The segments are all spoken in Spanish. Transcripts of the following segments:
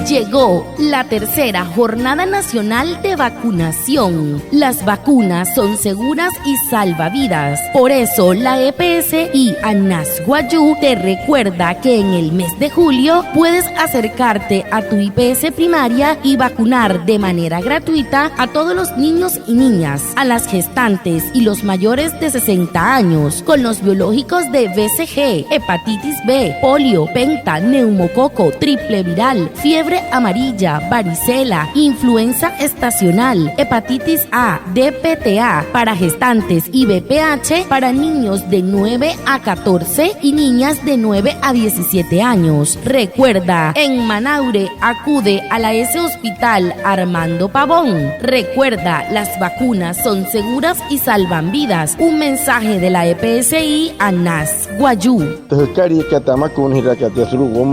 Llegó la tercera Jornada Nacional de Vacunación. Las vacunas son seguras y salvavidas. Por eso la EPS y ANAS Guayú te recuerda que en el mes de julio puedes acercarte a tu IPS primaria y vacunar de manera gratuita a todos los niños y niñas, a las gestantes y los mayores de 60 años con los biológicos de BCG, hepatitis B, polio, penta, neumococo, triple viral, fiebre amarilla, varicela, influenza estacional, hepatitis A, DPTA para gestantes y VPH para niños de 9 a 14 y niñas de 9 a 17 años. Recuerda, en Manaure acude a la S Hospital Armando Pavón. Recuerda, las vacunas son seguras y salvan vidas. Un mensaje de la EPSI ANAS Guayú.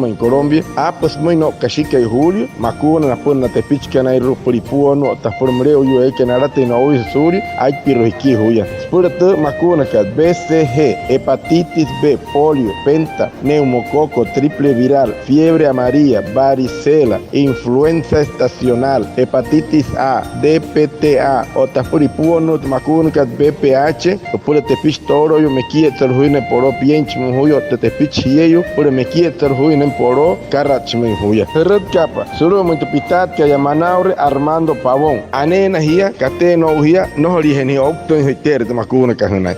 En Colombia, pues bueno, cachica y julio, macuna la pona te pichcan ahí rupuripuano, taformreo yo que narate no hoy suri, hay pirroiqui huya. Spurate macuna que BCG, hepatitis B, polio, penta, neumococo, triple viral, fiebre amarilla, varicela, influenza estacional, hepatitis A, DPTA, o tafuripuano, macuna que BPH, o pura te pich toro yo me quieta el juine poro piench me huyo te pich yo, pura me quieta el juine poro carach me huya. Red capa, solo muy pitat que Manaure Armando Pavón. Anena hia, cateno hia, no origen ni opto en hitere de macuna cajonai.